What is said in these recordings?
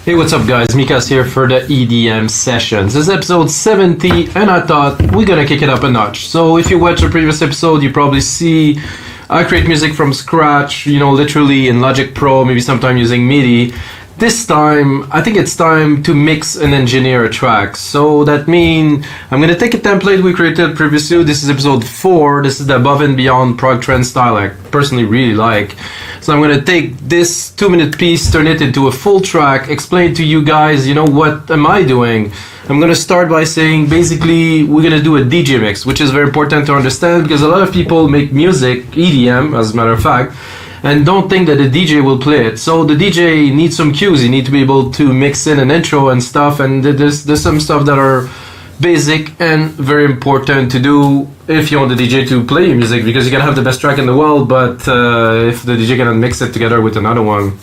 Hey, what's up guys, Mikas here for the EDM Sessions. This is episode 70 and I thought we're gonna kick it up a notch. So if you watch the previous episode, you probably see I create music from scratch, literally in Logic Pro, maybe sometime using MIDI. This time, I think it's time to mix and engineer a track. So that means I'm gonna take a template we created previously. This is episode 4. This is the above and beyond prog trance style I personally really like. So I'm gonna take this 2-minute piece, turn it into a full track, explain to you guys, what am I doing? I'm gonna start by saying basically we're gonna do a DJ mix, which is very important to understand because a lot of people make music, EDM as a matter of fact, and don't think that the DJ will play it. So the DJ needs some cues. You need to be able to mix in an intro and stuff, and there's some stuff that are basic and very important to do if you want the DJ to play your music, because you can have the best track in the world, but if the DJ cannot mix it together with another one,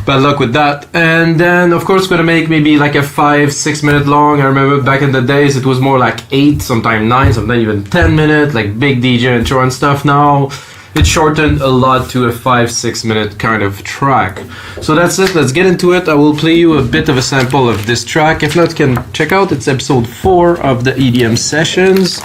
bad luck with that. And then of course we're gonna make maybe like a 5-6 minute long. I remember back in the days it was more like 8, sometimes 9, sometimes even 10 minutes, like big DJ intro and stuff. Now it shortened a lot to a 5-6 minute kind of track. So that's it, let's get into it. I will play you a bit of a sample of this track. If not, can check out, it's episode 4 of the EDM Sessions.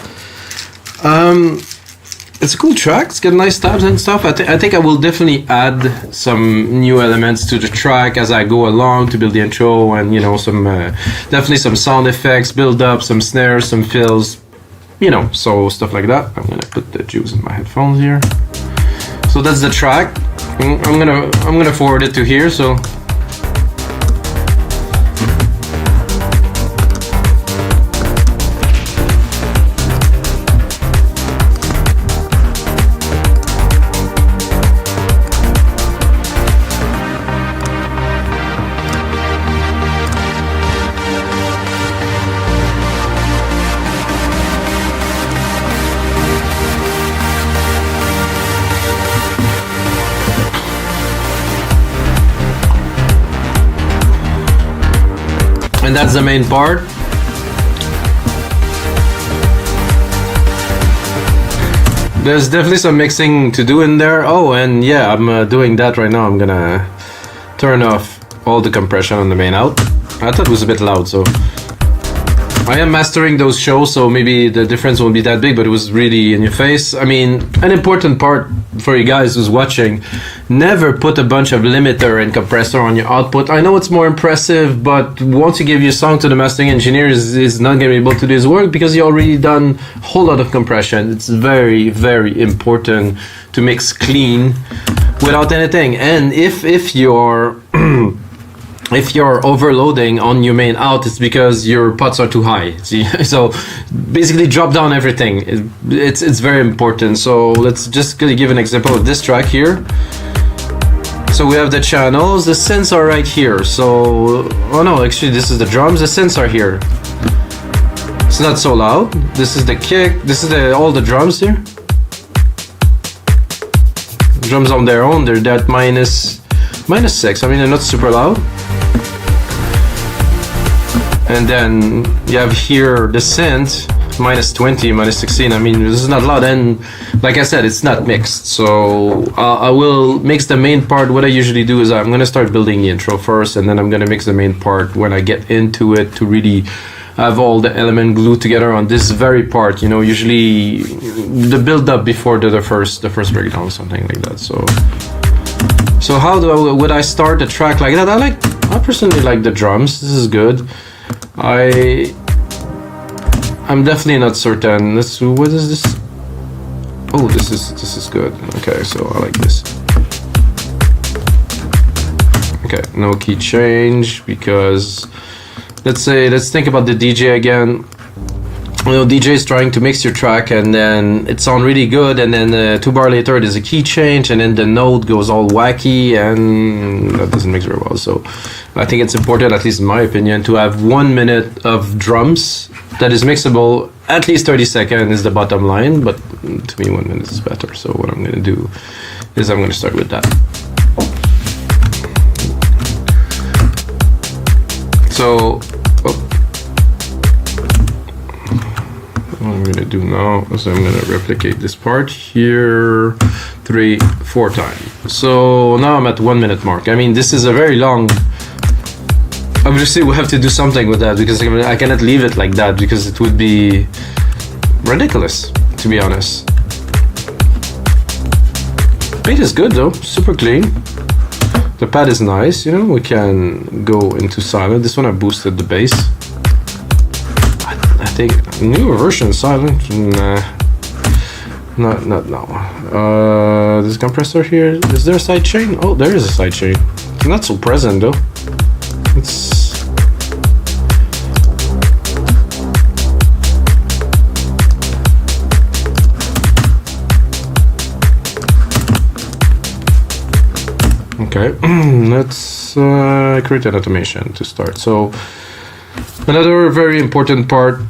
It's a cool track, it's got nice tabs and stuff. I think I will definitely add some new elements to the track as I go along to build the intro, and some definitely some sound effects, build up, some snares, some fills, so stuff like that. I'm gonna put the juice in my headphones here. So that's the track. I'm gonna forward it to here. So and that's the main part. There's definitely some mixing to do in there. Oh, and yeah, I'm doing that right now. I'm gonna turn off all the compression on the main out. I thought it was a bit loud, so I am mastering those shows, so maybe the difference won't be that big, but it was really in your face. I mean, an important part for you guys who's watching, never put a bunch of limiter and compressor on your output. I know it's more impressive, but once you give your song to the mastering engineer, is not going to be able to do his work because you already done a whole lot of compression. It's very, very important to mix clean without anything. And if you're if you're overloading on your main out, it's because your pots are too high. See? So basically drop down everything. It's very important. So let's just give an example of this track here. So we have the channels, the synths are right here. So, oh no, actually this is the drums, the synths are here. It's not so loud. This is the kick, this is all the drums here. Drums on their own, they're at minus 6. I mean, they're not super loud. And then you have here the synth, minus 20, minus 16. I mean, this is not loud, and like I said, it's not mixed. So I will mix the main part. What I usually do is I'm gonna start building the intro first, and then I'm gonna mix the main part when I get into it to really have all the element glued together on this very part. Usually the build up before the first breakdown, something like that. So how would I start a track like that? I personally like the drums. This is good. I'm definitely not certain. What is this? Oh, this is good. Okay, so I like this. Okay, no key change, because let's think about the DJ again. DJ is trying to mix your track, and then it sounds really good, and then 2 bar later there's a key change, and then the note goes all wacky, and that doesn't mix very well. So I think it's important, at least in my opinion, to have 1 minute of drums that is mixable. At least 30 seconds is the bottom line, but to me 1 minute is better. So what I'm going to do is I'm going to start with that. So what I'm going to do now is I'm going to replicate this part here 3-4 times. So now I'm at 1 minute mark. I mean, this is a very long obviously we have to do something with that, because I cannot leave it like that, because it would be ridiculous, to be honest. Beat is good though, super clean. The pad is nice, you know, we can go into silent. This one I boosted the bass. I think newer version silent, nah. Not now. This compressor here, is there a side chain? Oh, there is a side chain. It's not so present though. It's okay. Let's create an automation to start. So another very important part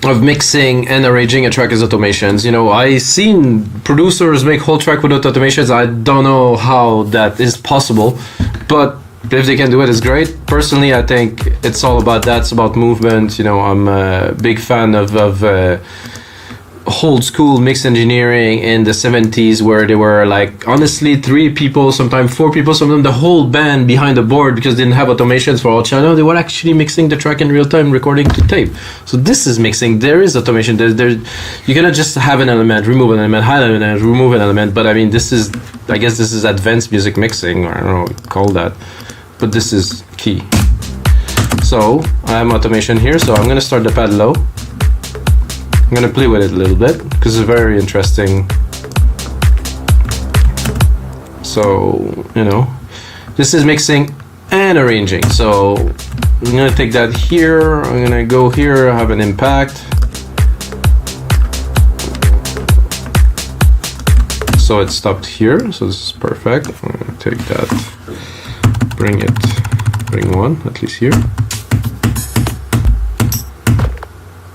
of mixing and arranging a track is automations. You know, I seen producers make whole track without automations. I don't know how that is possible, but if they can do it, it's great. Personally, I think it's all about that. It's about movement. You know, I'm a big fan of old school mix engineering in the 70s, where they were like, honestly, 3 people, sometimes 4 people, sometimes the whole band behind the board, because they didn't have automations for all channel. They were actually mixing the track in real time, recording to tape. So this is mixing. There is automation. You cannot just have an element, remove an element, hide an element, remove an element. But I mean, this is, I guess this is advanced music mixing, or I don't know what you call that, but this is key. So I have automation here, so I'm gonna start the pad low. I'm gonna play with it a little bit because it's very interesting. So, you know, this is mixing and arranging. So I'm gonna take that here, I'm gonna go here, have an impact. So it stopped here, so this is perfect. I'm gonna take that, bring one, at least here.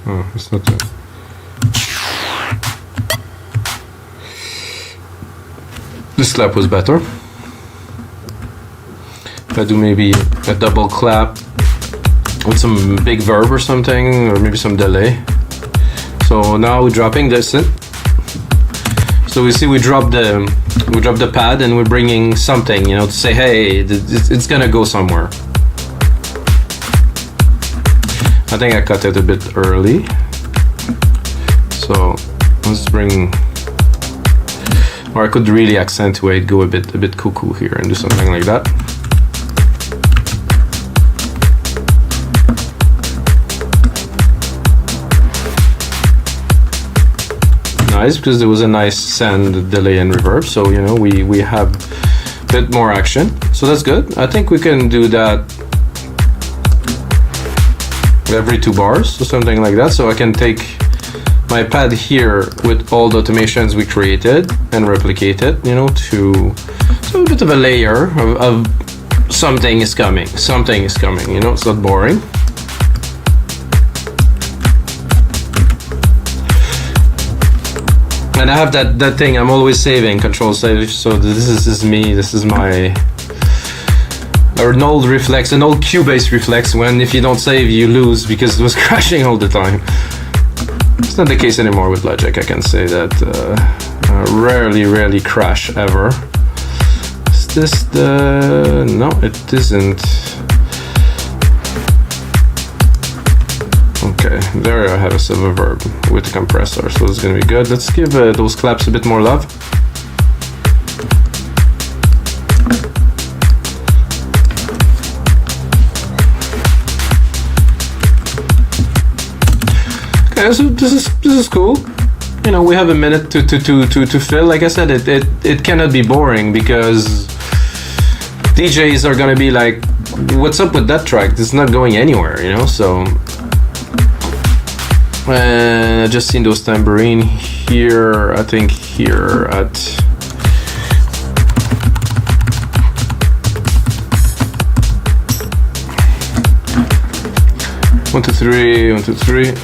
Oh, it's not that. This clap was better. If I do maybe a double clap with some big verb or something, or maybe some delay. So now we're dropping this in. So we see we drop the pad, and we're bringing something, you know, to say, hey, it's gonna go somewhere. I think I cut it a bit early. So let's bring. Or I could really accentuate, go a bit cuckoo here and do something like that. Nice, because there was a nice send, delay, and reverb. So, you know, we have a bit more action. So that's good. I think we can do that every 2 bars or something like that. So I can take my pad here with all the automations we created and replicate it, you know, to so a bit of a layer of something is coming, you know, it's not boring. And I have that thing, I'm always saving, control save, so this is me, this is my, or an old reflex, an old Cubase reflex, when if you don't save you lose, because it was crashing all the time. It's not the case anymore with Logic. I can say that rarely crash ever. Is this the... No, it isn't. Okay, there I have a silver verb with the compressor, so it's gonna be good. Let's give those claps a bit more love. Okay, so this is cool. You know, we have a minute to fill. Like I said, it cannot be boring, because DJs are gonna be like, what's up with that track? It's not going anywhere, you know. So I just seen those tambourine here, I think here at one, two, three.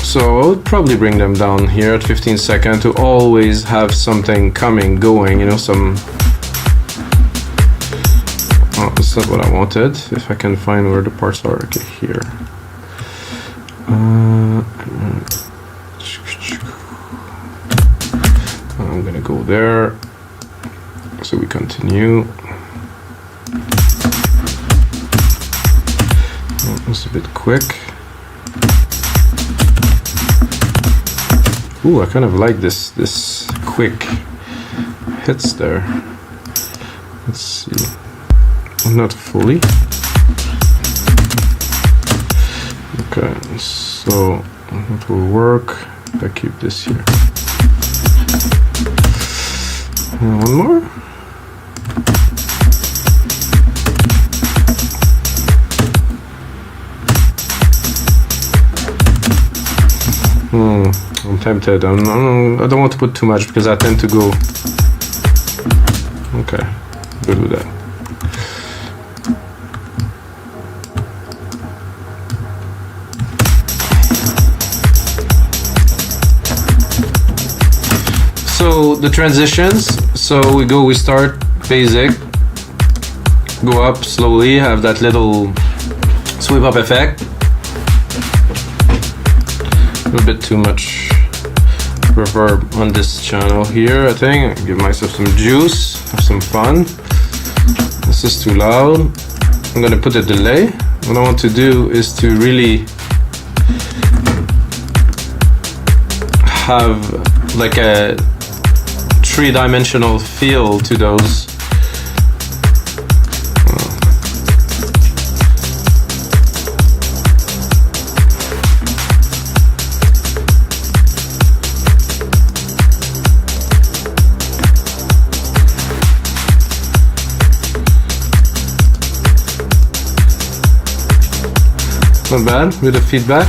So I would probably bring them down here at 15 seconds to always have something going, you know, some... Oh, that's not what I wanted. If I can find where the parts are, okay, here. I'm gonna go there. So we continue. It's a bit quick. Ooh, I kind of like this quick hits there. Let's see. Not fully. Okay, so it will work. I keep this here. And one more. I'm tempted. I don't want to put too much because I tend to go. Okay, good with that. So the transitions. So we start basic, go up slowly, have that little sweep up effect. A little bit too much reverb on this channel here, I think. Give myself some juice, have some fun. This is too loud. I'm gonna put a delay. What I want to do is to really have like a three-dimensional feel to those. Not bad with the feedback.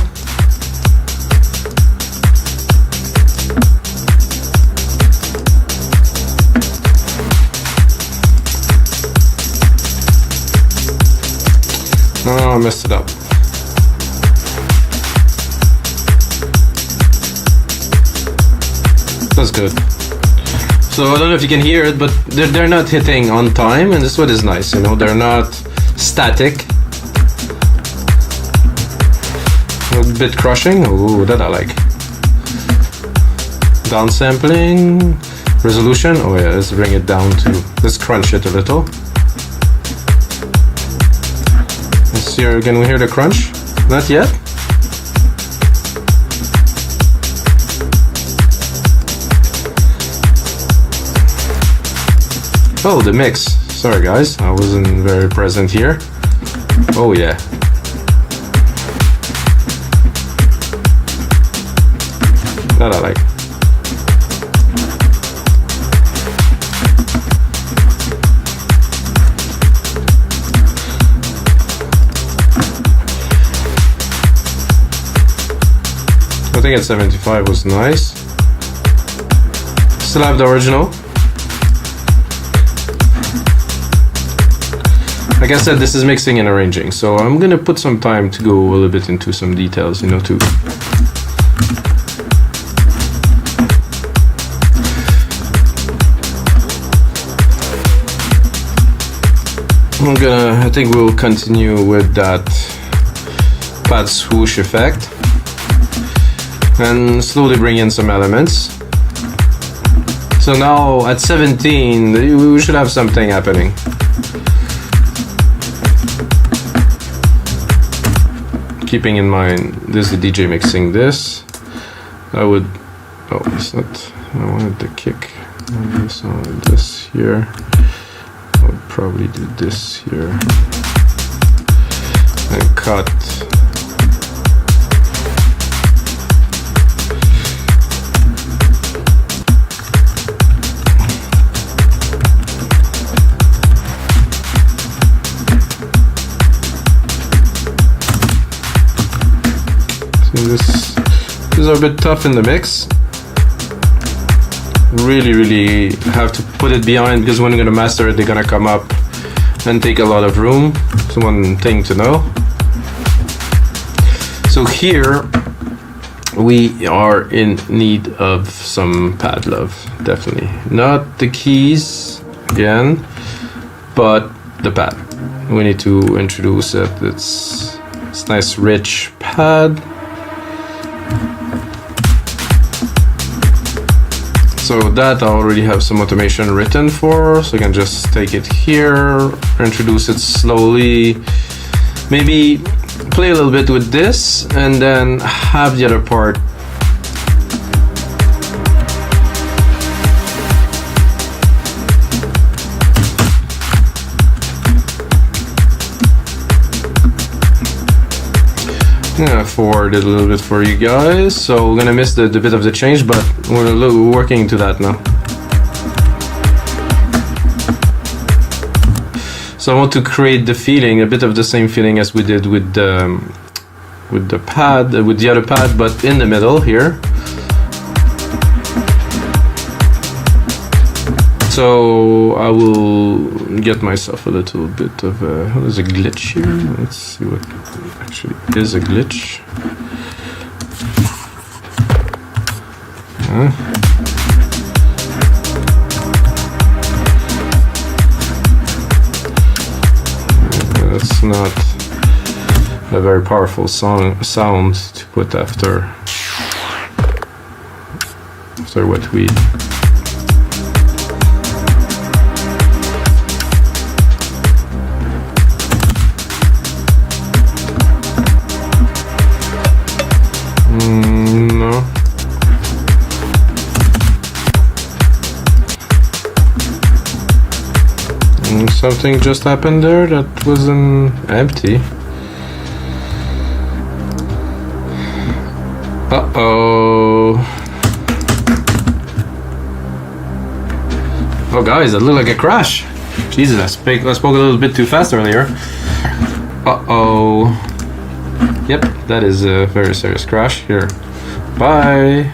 No, I messed it up. That's good. So I don't know if you can hear it, but they're not hitting on time, and this is what is nice, you know, they're not static. A bit crushing. Ooh, that I like. Downsampling, resolution. Oh yeah, let's bring it down to. Let's crunch it a little. Let's hear. Can we hear the crunch? Not yet. Oh, the mix. Sorry guys, I wasn't very present here. Oh yeah. That I like. I think at 75 was nice. Still have the original. Like I said, this is mixing and arranging, so I'm gonna put some time to go a little bit into some details, you know, too. I think we'll continue with that pad swoosh effect and slowly bring in some elements. So now at 17, we should have something happening. Keeping in mind, this is the DJ mixing this. I would, oh, it's not, I wanted the kick. So this here. Probably do this here and cut. So these are a bit tough in the mix. Really have to put it behind, because when you're gonna master it, they're gonna come up and take a lot of room. It's one thing to know. So here we are in need of some pad love, definitely. Not the keys again, but the pad. We need to introduce it. It's nice rich pad. So that I already have some automation written for, so I can just take it here, introduce it slowly. Maybe play a little bit with this and then have the other part. I'm gonna forward it a little bit for you guys, so we're gonna miss the bit of the change, but we're working to that now. So I want to create the feeling, a bit of the same feeling as we did with the pad, with the other pad, but in the middle here. So I will get myself a little bit of there's a glitch here. Let's see what actually is a glitch. That's not a very powerful sound to put after what we. No. Something just happened there that wasn't empty. Uh-oh. Oh guys, that looked like a crash. Jesus, I spoke a little bit too fast earlier. Uh-oh. Yep, that is a very serious crash here. Bye.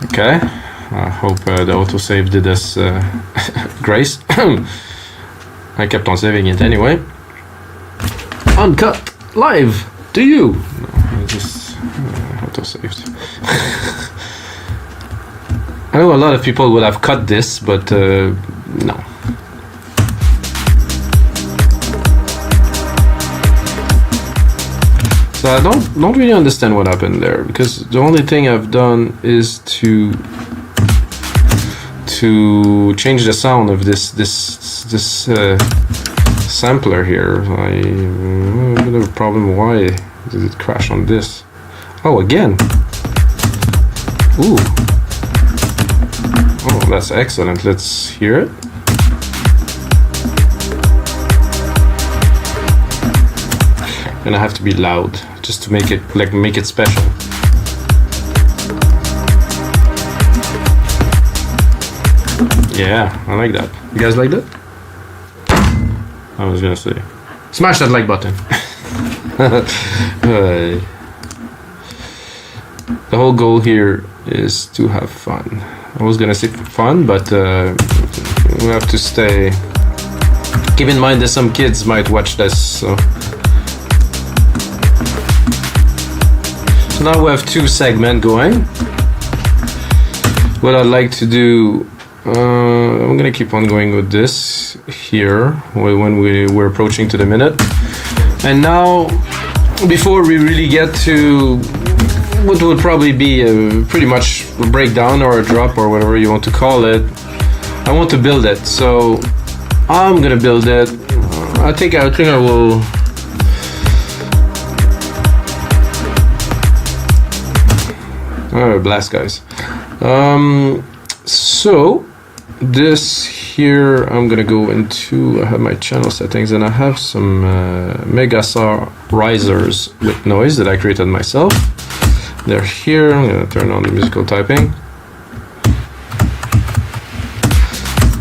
Okay, I hope the autosave did us grace. I kept on saving it anyway. Uncut live to you. No, I just autosaved. I know a lot of people would have cut this, but no. So I don't really understand what happened there, because the only thing I've done is to change the sound of this sampler here. I have a problem. Why did it crash on this? Oh, again. Ooh. Oh, that's excellent. Let's hear it. And I have to be loud just to make it special. Yeah, I like that. You guys like that? I was gonna say, smash that like button. The whole goal here is to have fun. I was gonna say fun, but we have to stay. Keep in mind that some kids might watch this, so. So now we have two segments going. What I'd like to do, I'm gonna keep on going with this here when we're approaching to the minute. And now, before we really get to what would probably be pretty much a breakdown or a drop or whatever you want to call it, I want to build it. So I'm gonna build it. I think I will. Blast, guys. So this here, I'm gonna go into. I have my channel settings, and I have some Megasaw risers with noise that I created myself. They're here. I'm gonna turn on the musical typing.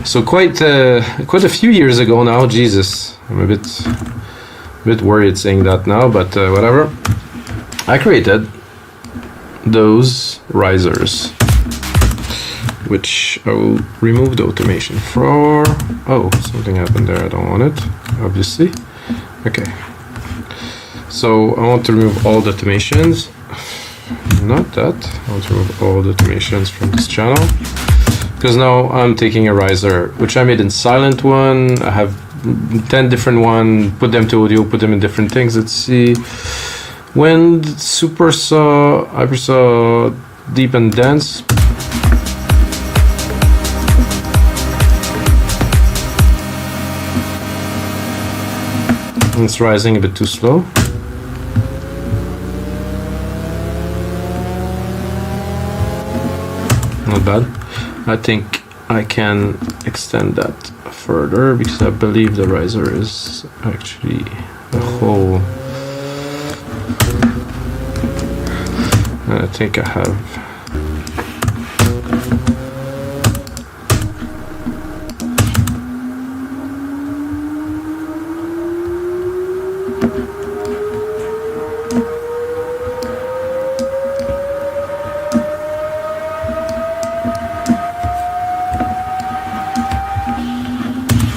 So quite a few years ago now. Jesus, I'm a bit worried saying that now, but whatever. I created those risers, which I will remove the automation for. Oh, something happened there. I don't want it, obviously. Okay. So I want to remove all the automations. Not that. I want to remove all the automations from this channel, because now I'm taking a riser, which I made in silent one. I have 10 different one. Put them to audio. Put them in different things. Let's see. Wind, super saw, hyper saw, deep and dense. It's rising a bit too slow. Not bad. I think I can extend that further because I believe the riser is actually a whole. I think I have.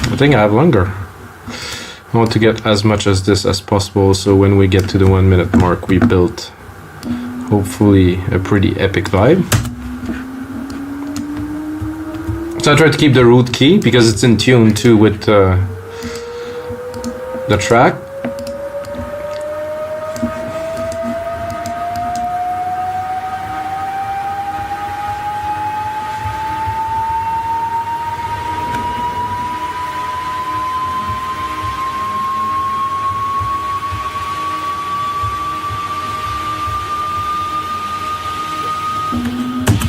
I think I have longer. I want to get as much as this as possible, so when we get to the 1 minute mark we built hopefully a pretty epic vibe. So I try to keep the root key because it's in tune too with the track.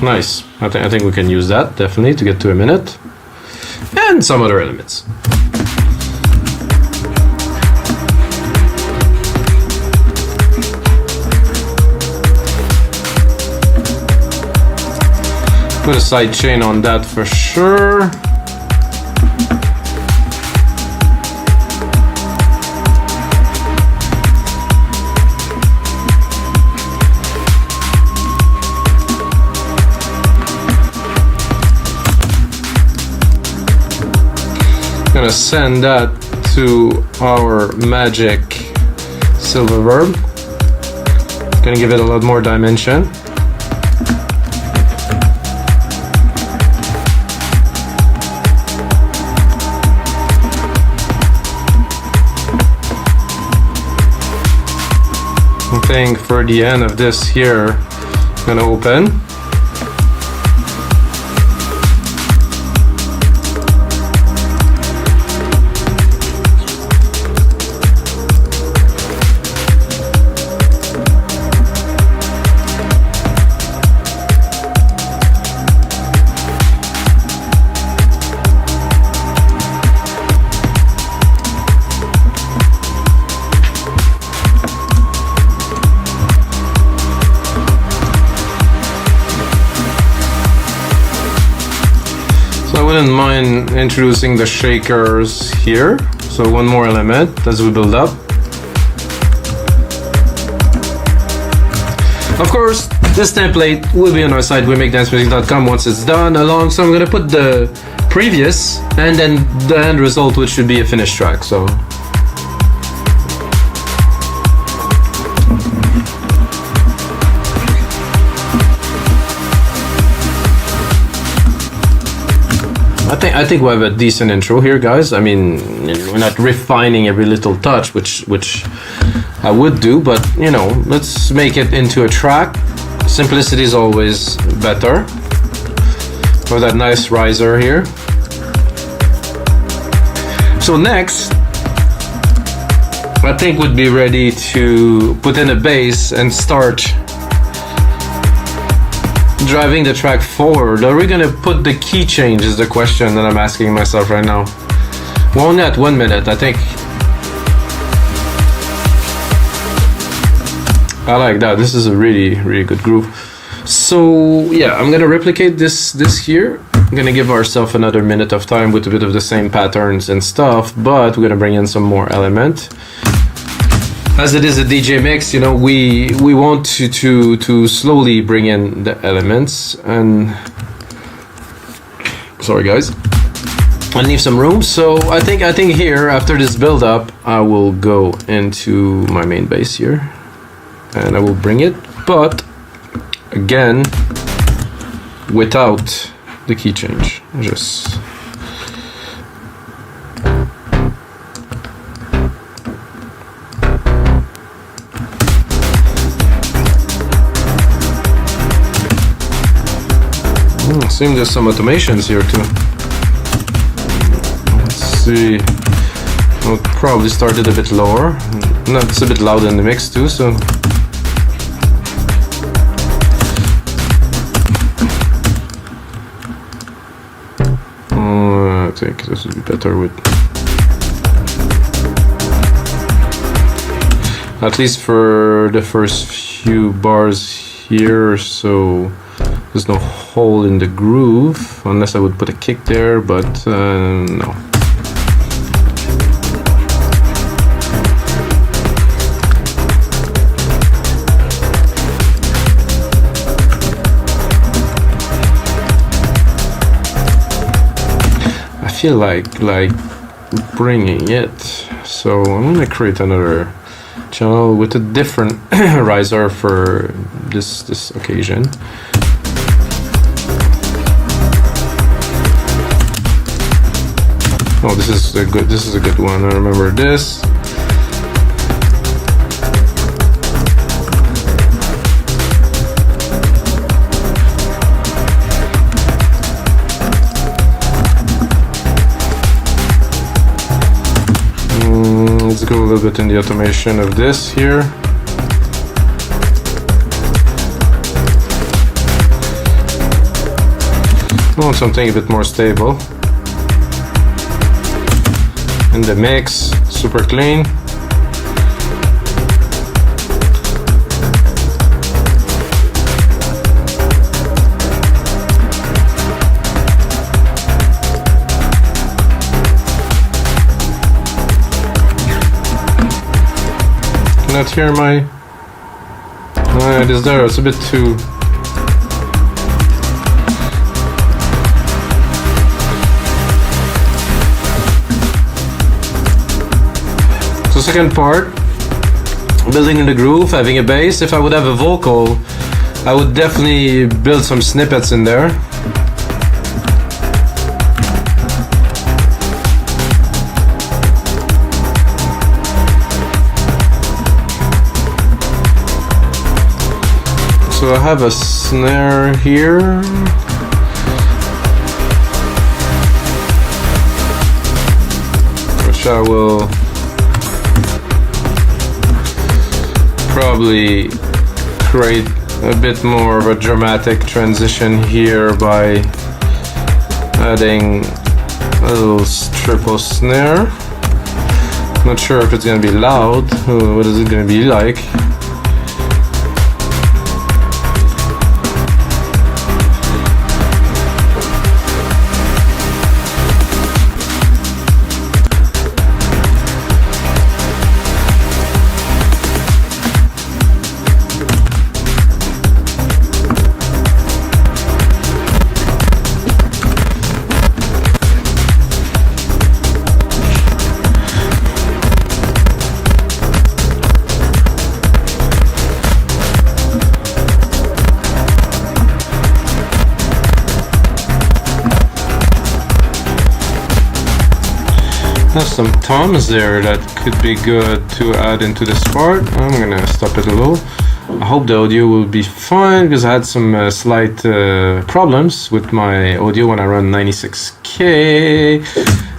Nice. I think we can use that definitely to get to a minute. And some other elements. Put a side chain on that for sure. Gonna send that to our magic silver verb. Gonna give it a lot more dimension. I think for the end of this here, I'm gonna open. Wouldn't mind introducing the shakers here, so one more element as we build up. Of course, this template will be on our site, wemakedancemusic.com, once it's done along, so I'm gonna put the previous and then the end result, which should be a finished track. So I think we have a decent intro here, guys. I mean, we're not refining every little touch, which I would do, but you know, let's make it into a track. Simplicity is always better. For that nice riser here. So next, I think we'd be ready to put in a bass and start driving the track forward. Are we gonna put the key change is the question that I'm asking myself right now. Well, only at 1 minute, I think. I like that. This is a really, really good groove. So yeah, I'm gonna replicate this here. I'm gonna give ourselves another minute of time with a bit of the same patterns and stuff, but we're gonna bring in some more element. As it is a DJ mix, you know, we want to slowly bring in the elements, and sorry guys, and leave some room. So I think here, after this build up, I will go into my main bass here and I will bring it, but again without the key change. Just seems there's some automations here too. Let's see. I'll probably start it a bit lower. No, it's a bit loud in the mix too, so. I think this would be better with, at least for the first few bars here, so there's no hole in the groove, unless I would put a kick there, but no. I feel like bringing it, so I'm gonna create another channel with a different riser for this occasion. Oh, this is a good one. I remember this. Let's go a little bit in the automation of this here. I want something a bit more stable. In the mix, super clean. Not hear my it is there, it's a bit too so second part, building in the groove, having a bass. If I would have a vocal, I would definitely build some snippets in there. So I have a snare here. Which I will probably create a bit more of a dramatic transition here by adding a little triple snare. Not sure if it's gonna be loud. What is it gonna be like? Have some toms there that could be good to add into this part. I'm gonna stop it a little. I hope the audio will be fine because I had some slight problems with my audio when I run 96K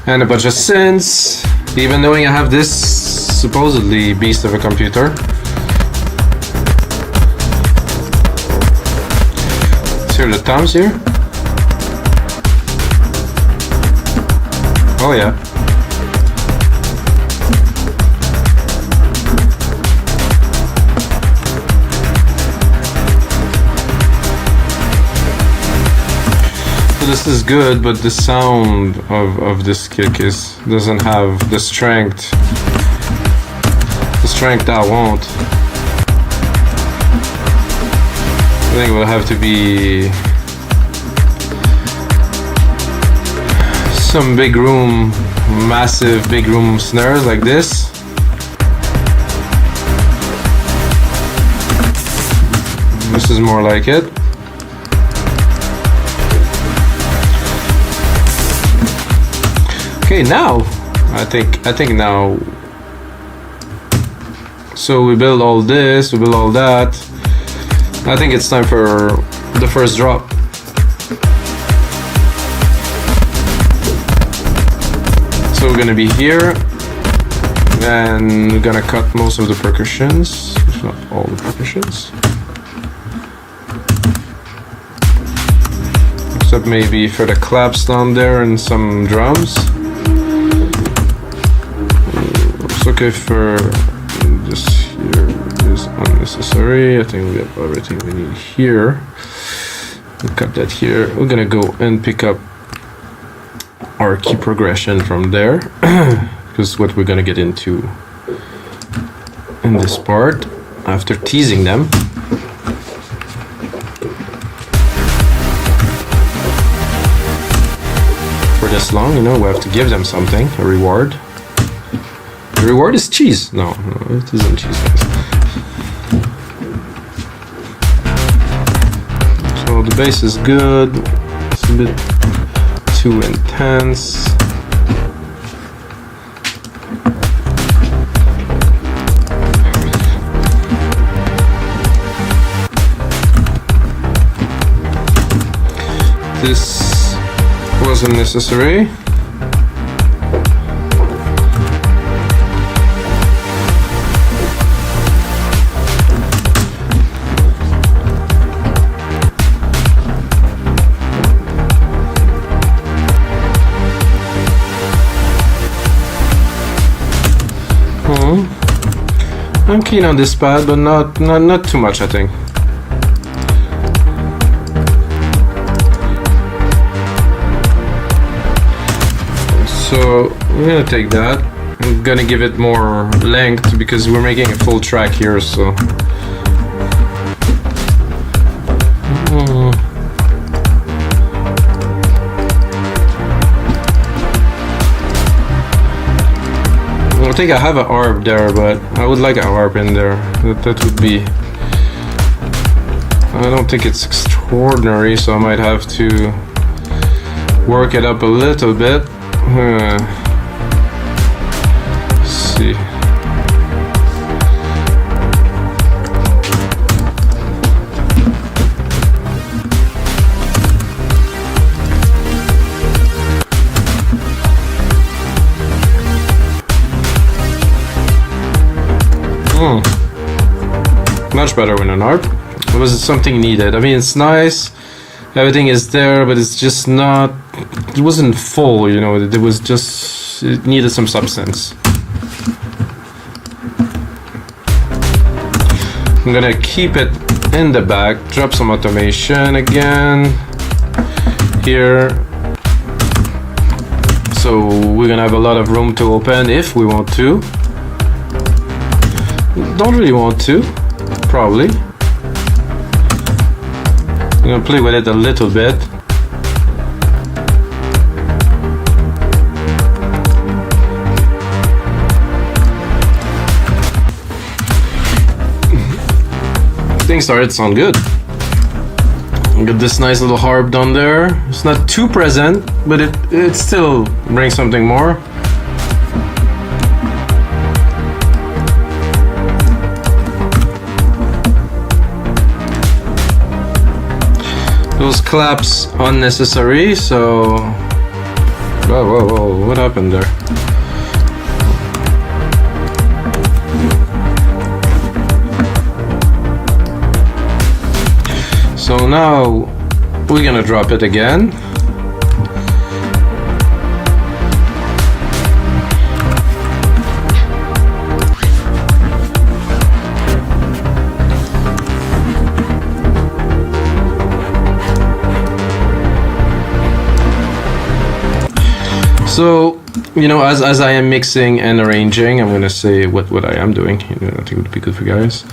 and a bunch of synths, even knowing I have this supposedly beast of a computer. Let's hear the toms here. Oh yeah. This is good, but the sound of this kick doesn't have the strength I want. I think it will have to be some big room, massive big room snares like this. This is more like it. Okay, now I think now. So we build all this, we build all that. I think it's time for the first drop. So we're gonna be here. And we're gonna cut most of the percussions, if not all the percussions. Except maybe for the claps down there and some drums. It's okay for this here is unnecessary. I think we have everything we need here. We'll cut that here. We're gonna go and pick up our key progression from there. Because what we're gonna get into in this part after teasing them. For this long, you know, we have to give them something, a reward. The reward is cheese. No, it isn't cheese, guys. So the bass is good. It's a bit too intense. This wasn't necessary. I'm keen on this pad, but not too much, I think. So we're gonna take that. I'm gonna give it more length because we're making a full track here, so. I think I have a harp there, but I would like a harp in there. That would be. I don't think it's extraordinary, so I might have to work it up a little bit. Let's see. Much better with an harp. It was something needed. I mean, it's nice. Everything is there, but it's just not. It wasn't full, you know. It was just. It needed some substance. I'm gonna keep it in the back. Drop some automation again here. So we're gonna have a lot of room to open if we want to. Don't really want to, probably. I'm gonna play with it a little bit. Things started to sound good. Got this nice little harp down there. It's not too present, but it still brings something more. Those claps unnecessary, so whoa, what happened there? So now we're gonna drop it again. So, you know, as I am mixing and arranging, I'm gonna say what I am doing. You know, I think it would be good for you guys.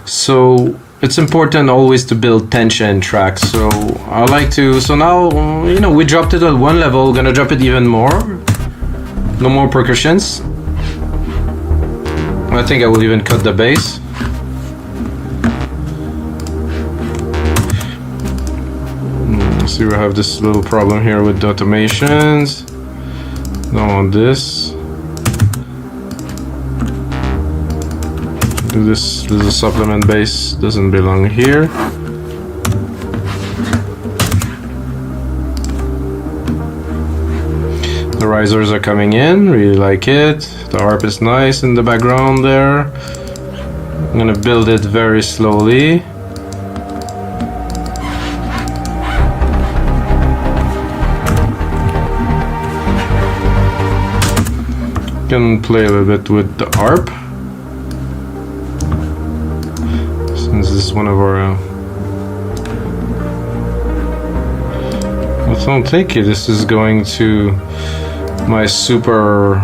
So it's important always to build tension in tracks. So I like to. So now, you know, we dropped it at one level. We're gonna drop it even more. No more percussions. I think I will even cut the bass. See, we have this little problem here with the automations. Don't want this. This is a supplement bass, doesn't belong here. The risers are coming in, really like it. The harp is nice in the background there. I'm gonna build it very slowly. Can play a little bit with the harp. Since this is one of our... I don't think this is going to my super...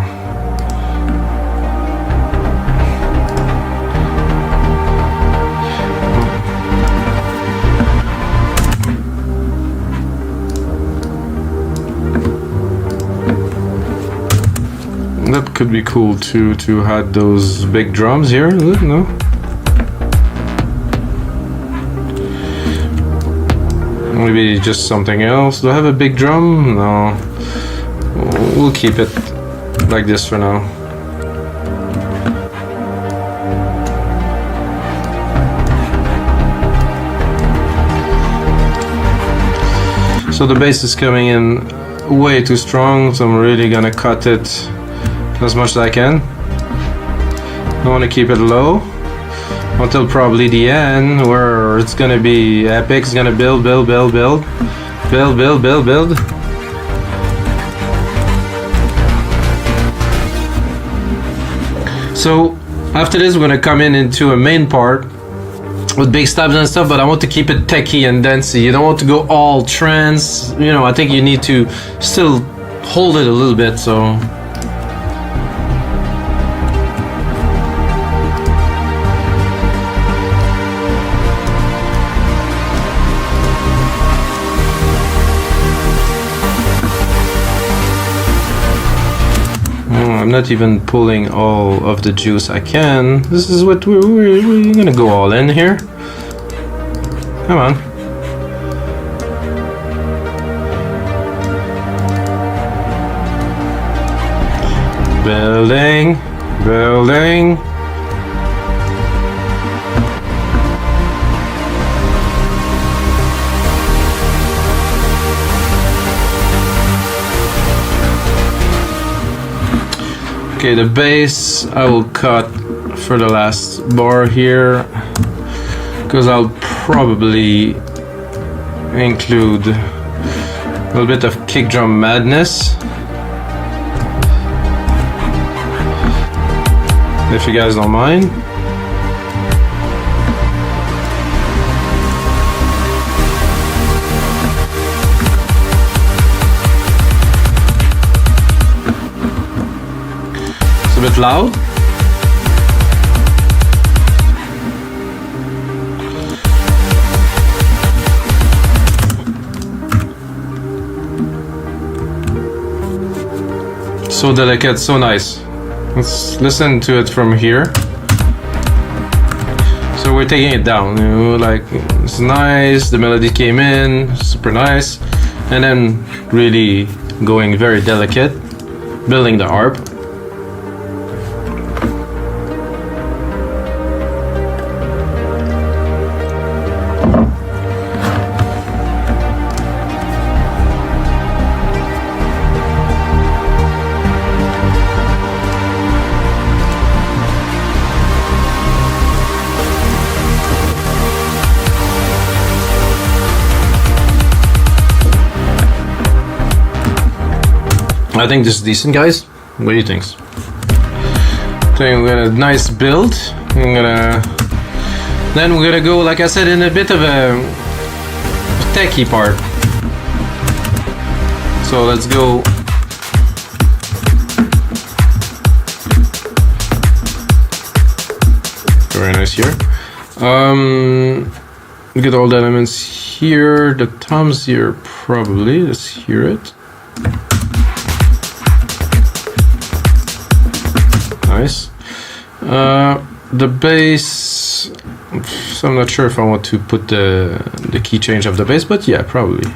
That could be cool too, to add those big drums here, no? Maybe just something else. Do I have a big drum? No. We'll keep it like this for now. So the bass is coming in way too strong, so I'm really gonna cut it as much as I can. I want to keep it low until probably the end, where it's gonna be epic. It's gonna build. So after this, we're gonna come into a main part with big stabs and stuff, but I want to keep it techy and dancey. You don't want to go all trance. You know, I think you need to still hold it a little bit. So. I'm not even pulling all of the juice I can. This is what we're gonna go all in here. Come on. Building. Okay, the bass I will cut for the last bar here, because I'll probably include a little bit of kick drum madness, if you guys don't mind. A bit loud. So delicate, so nice. Let's listen to it from here. So we're taking it down, you know, like it's nice, the melody came in, super nice, and then really going very delicate, building the harp. I think this is decent, guys. What do you think? So we're gonna nice build. Then we're gonna go, like I said, in a bit of a techie part. So let's go. Very nice here. We get all the elements here. The toms here probably. Let's hear it. Nice. The bass, so I'm not sure if I want to put the key change of the bass, but yeah, probably.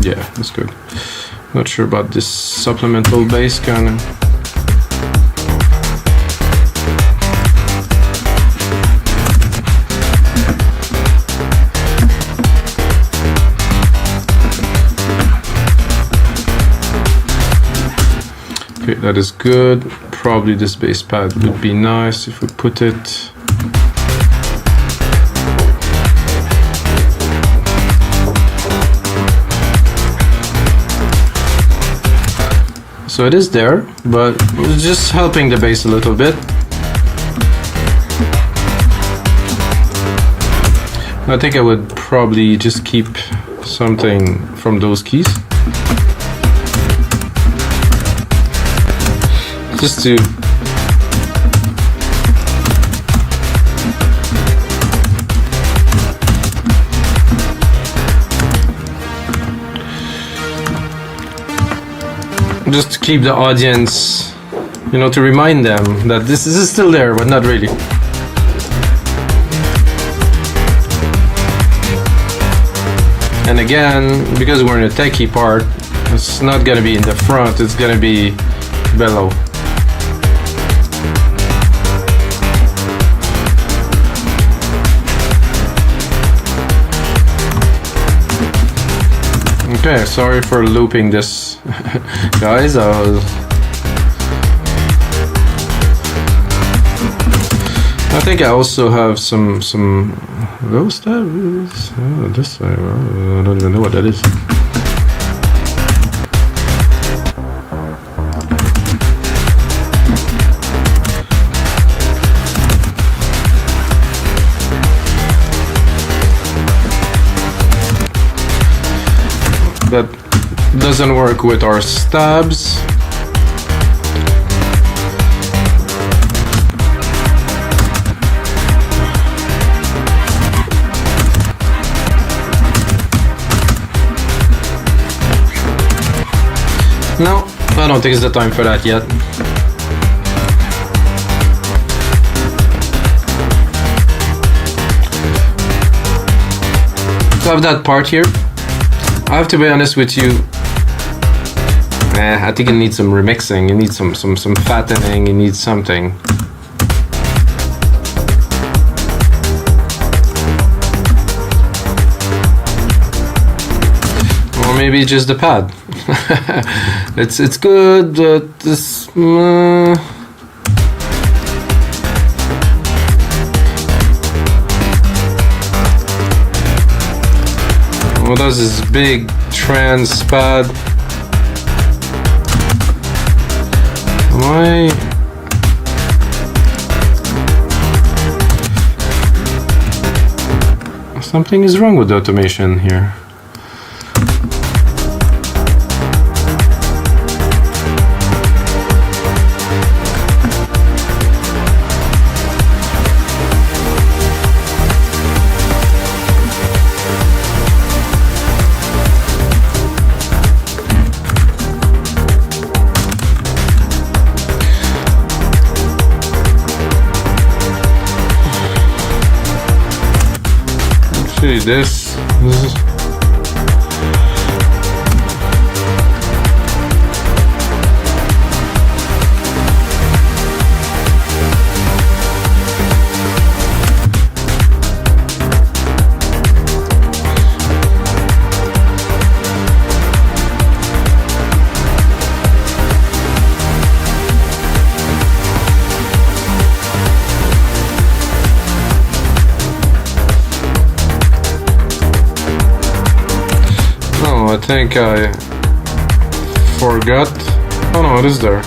Yeah, that's good. Not sure about this supplemental bass kind of. Okay, that is good. Probably this bass pad would be nice if we put it. So it is there, but it's just helping the bass a little bit. I think I would probably just keep something from those keys. Just to keep the audience, you know, to remind them that this is still there, but not really. And again, because we're in a techie part, it's not gonna be in the front, it's gonna be below. Okay, sorry for looping this, guys. I think I also have some those stabs. Oh, this side. Well, I don't even know what that is. That doesn't work with our stabs. No, I don't think it's the time for that yet. So I have that part here. I have to be honest with you. I think it needs some remixing. It needs some fattening. It needs something. Or maybe just the pad. It's good, but this. What does this big trance pad? Why? Something is wrong with the automation here. This is I think I forgot. Oh no, it is there.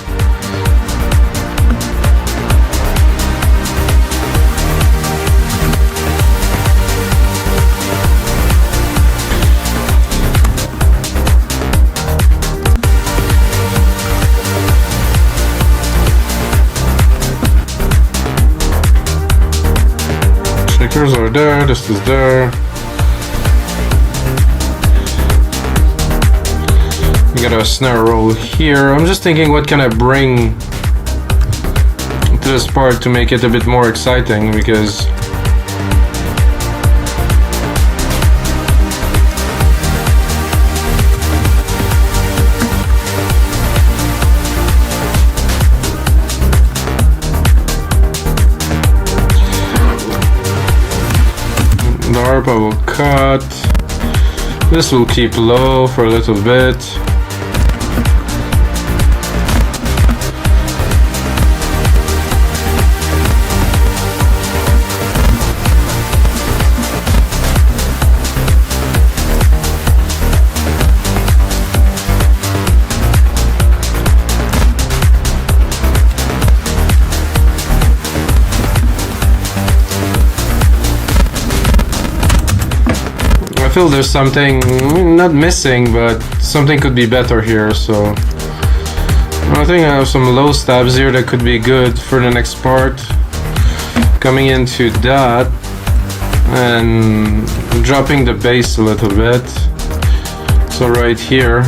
Shakers are there, this is there. We got a snare roll here. I'm just thinking, what can I bring to this part to make it a bit more exciting, because the harp I will cut. This will keep low for a little bit. feel there's something not missing, but something could be better here. So I think I have some low stabs here that could be good for the next part. Coming into that and dropping the bass a little bit. So right here.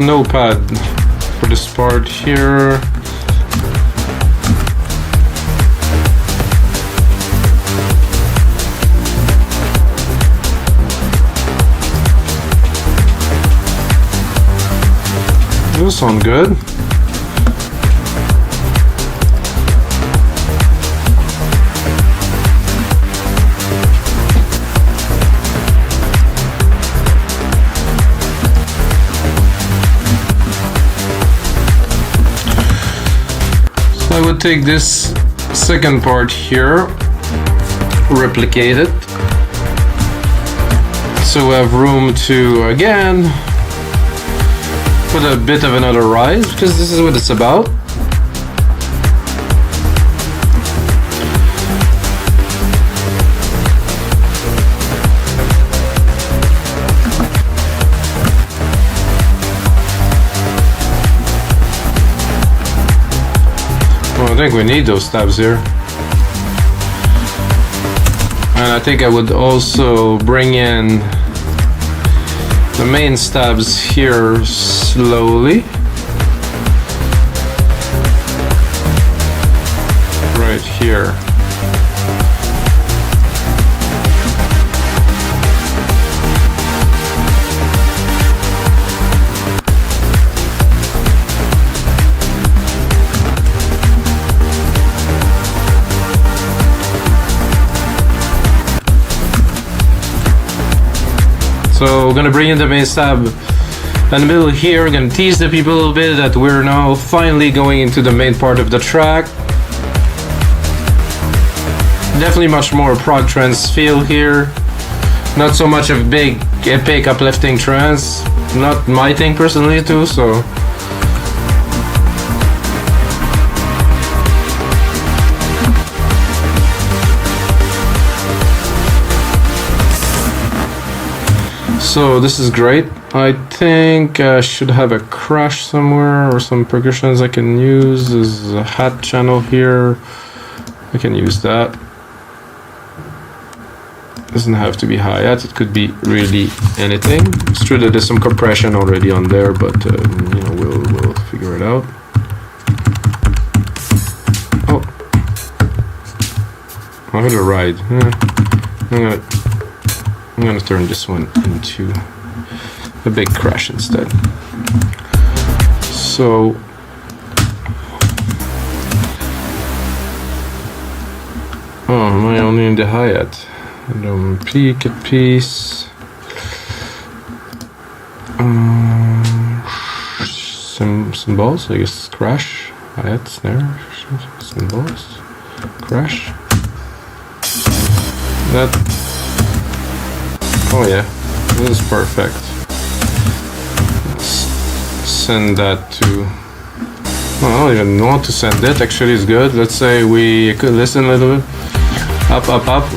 No pad for this part here. This sounds good. I would take this second part here, replicate it, so we have room to again put a bit of another rise, because this is what it's about. I think we need those stabs here. And I think I would also bring in the main stabs here slowly. Right here. So we're gonna bring in the main stab in the middle here. We're gonna tease the people a little bit that we're now finally going into the main part of the track. Definitely much more prog trance feel here. Not so much of big, epic, uplifting trance. Not my thing personally too, so. So this is great. I think I should have a crash somewhere or some percussions I can use. There's a hat channel here. I can use that. Doesn't have to be hi-hat. It could be really anything. It's true that there's some compression already on there, but you know, we'll figure it out. Oh, I had a ride. I'm gonna turn this one into a big crash instead. So am I only in the hi-hat? Peak a piece. Cymbals, I guess. Crash, hi-hat, snare, cymbals, crash. That. Oh yeah, this is perfect. Let's send that to. Well, I don't even want to send it. Actually, it's good. Let's say we could listen a little bit. Up, up, up.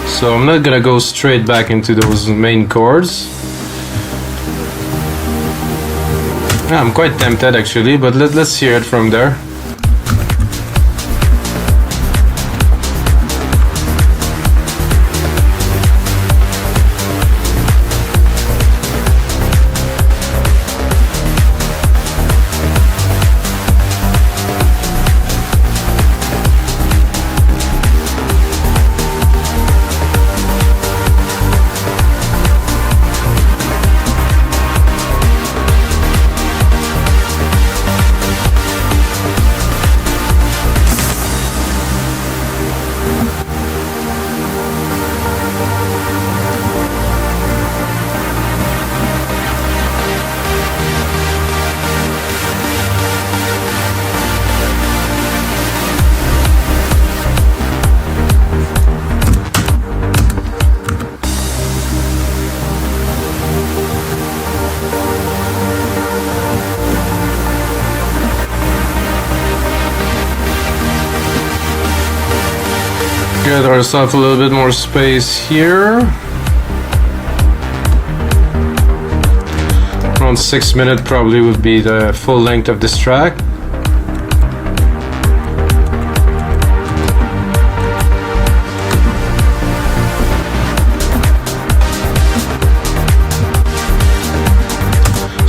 So I'm not gonna go straight back into those main chords. Yeah, I'm quite tempted actually, but let's hear it from there. ourselves a little bit more space here. Around 6 minutes probably would be the full length of this track.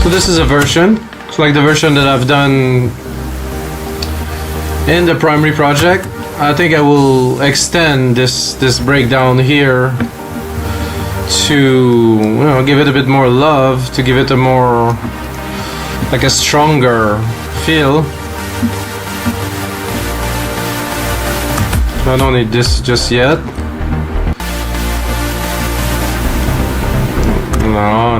So this is a version. It's like the version that I've done in the primary project. I think I will extend this breakdown here to give it a bit more love, to give it a more like a stronger feel. I don't need this just yet. No.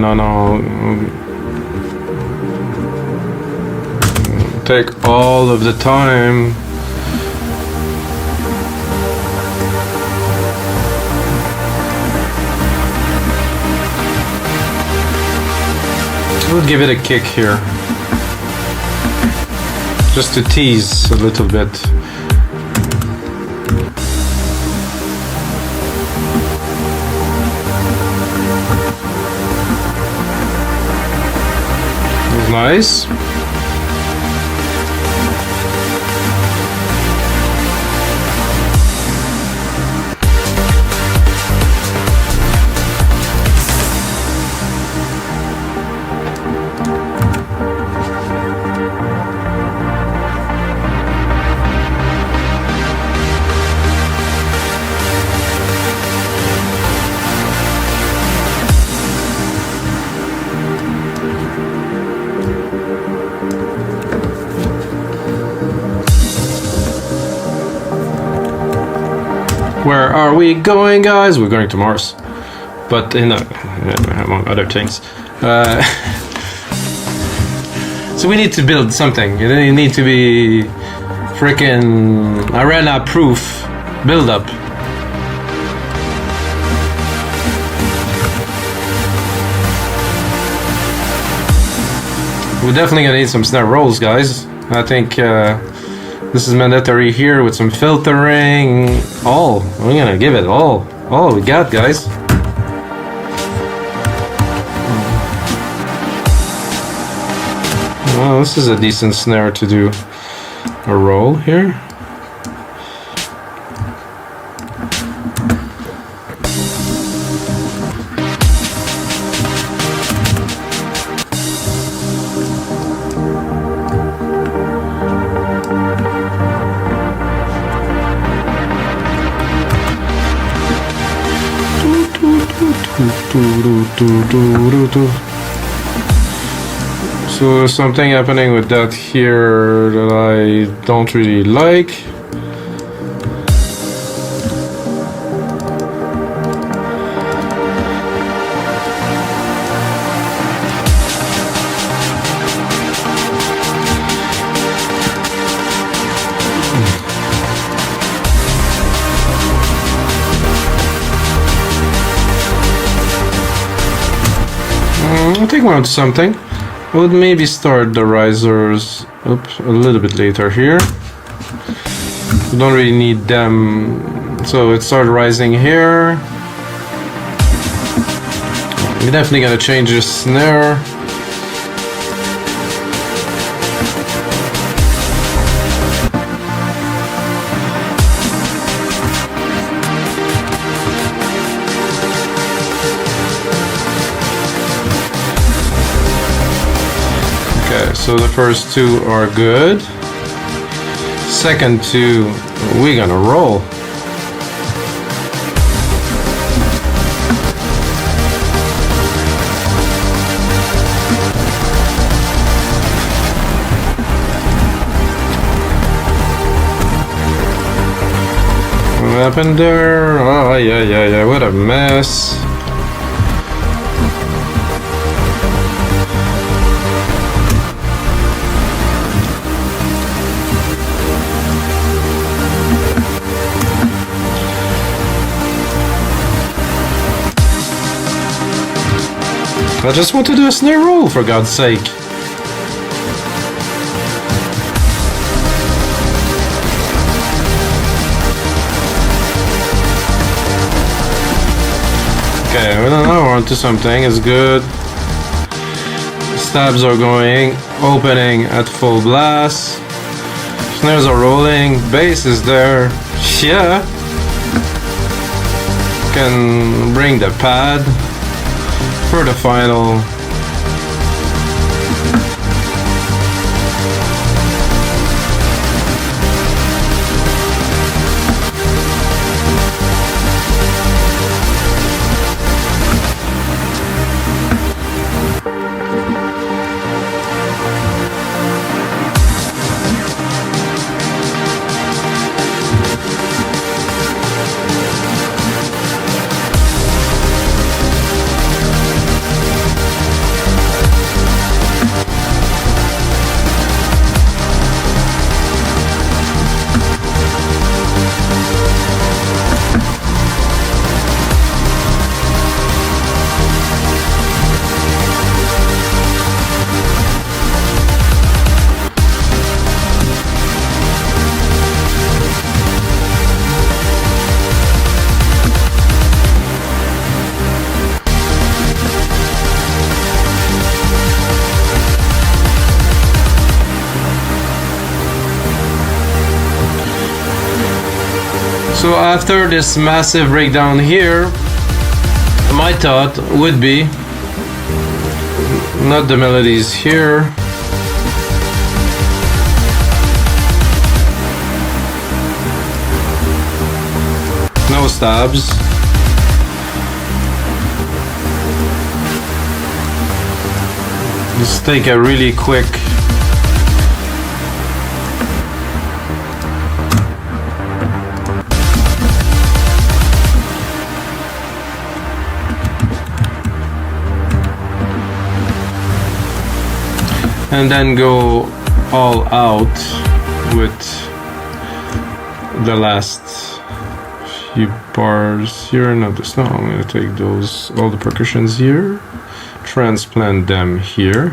Take all of the time. We'll give it a kick here, just to tease a little bit. Nice. Where are we going, guys? We're going to Mars, but among other things. So we need to build something. You need to be freaking arena-proof build-up. We're definitely gonna need some snare rolls, guys. I think this is mandatory here with some filtering. We're gonna give it all we got, guys. Well, this is a decent snare to do a roll here. So there's something happening with that here that I don't really like. I think we're onto something. I would maybe start the risers up a little bit later here. We don't really need them, so it started rising here. We're definitely gonna change the snare. So the first two are good. Second two, we're gonna roll. What happened there? Oh, yeah, what a mess. I just want to do a snare roll, for God's sake. Okay, well, now we're onto something. It's good. Stabs are going, opening at full blast. Snares are rolling, bass is there. Yeah. Can bring the pad for the final. So after this massive breakdown here, my thought would be not the melodies here, no stabs, just take a really quick and then go all out with the last few bars here. No, this no, I'm gonna take those, all the percussions here, transplant them here.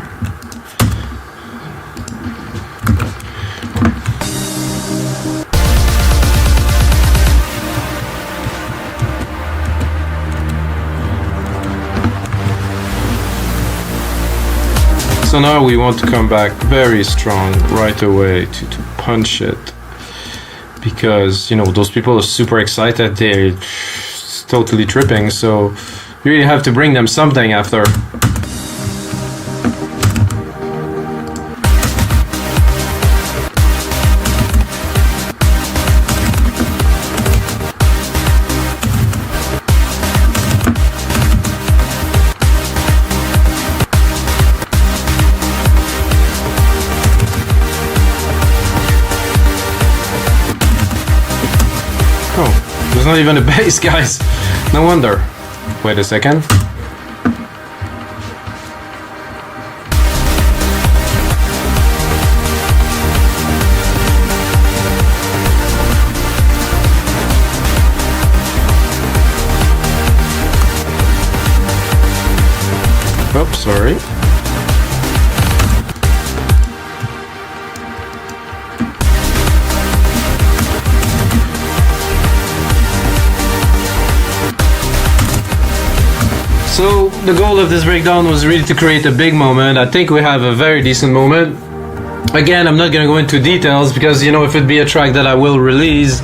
So now we want to come back very strong right away to punch it, because you know those people are super excited, they're totally tripping, so you really have to bring them something after. There's not even a bass, guys. No wonder. Wait a second. Oops, sorry. So the goal of this breakdown was really to create a big moment. I think we have a very decent moment. Again, I'm not gonna go into details because, you know, if it'd be a track that I will release,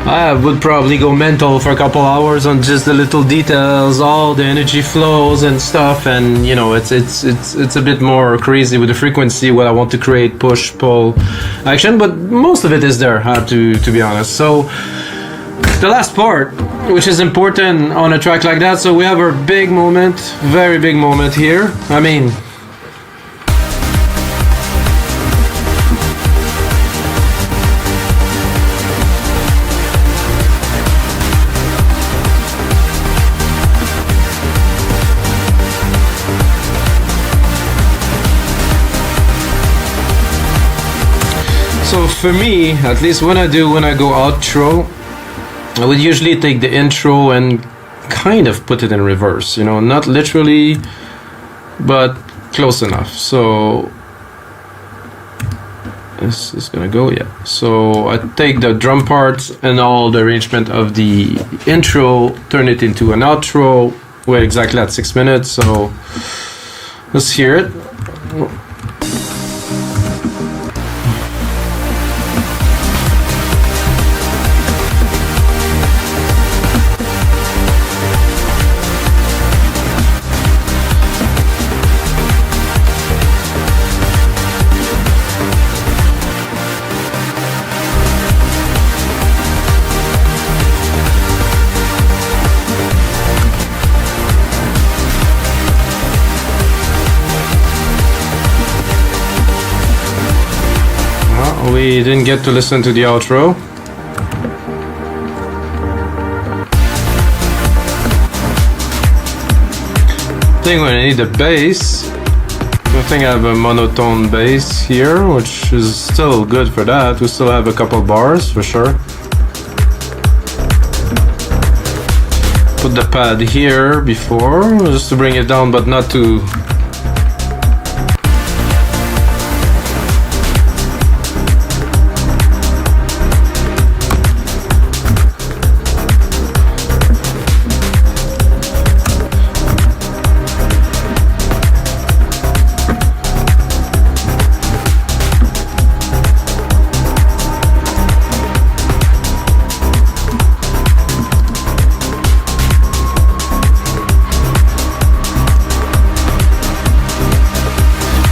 I would probably go mental for a couple hours on just the little details, all the energy flows and stuff, and you know, it's a bit more crazy with the frequency, what I want to create, push, pull, action, but most of it is there, I have to be honest. So the last part, which is important on a track like that, so we have our big moment, very big moment here. I mean, so for me, at least when I go outro, I would usually take the intro and kind of put it in reverse, you know, not literally, but close enough. So This is gonna go, yeah. So I take the drum parts and all the arrangement of the intro, turn it into an outro. We're exactly at 6 minutes, so let's hear it. We didn't get to listen to the outro. I think we need a bass. I think I have a monotone bass here, which is still good for that. We still have a couple bars for sure. Put the pad here before, just to bring it down, but not to.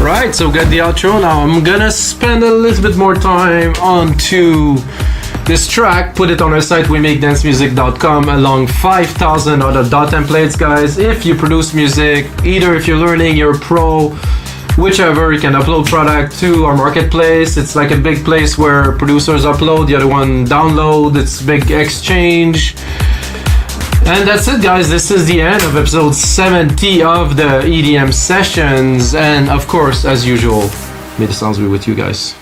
Right, so get the outro. Now I'm gonna spend a little bit more time onto this track, put it on our site, wemakedancemusic.com, along 5,000 other dot templates, guys. If you produce music, either if you're learning, you're a pro, whichever, you can upload product to our marketplace. It's like a big place where producers upload, the other one download. It's big exchange. And that's it, guys. This is the end of episode 70 of the EDM Sessions. And of course, as usual, may the sounds be with you guys.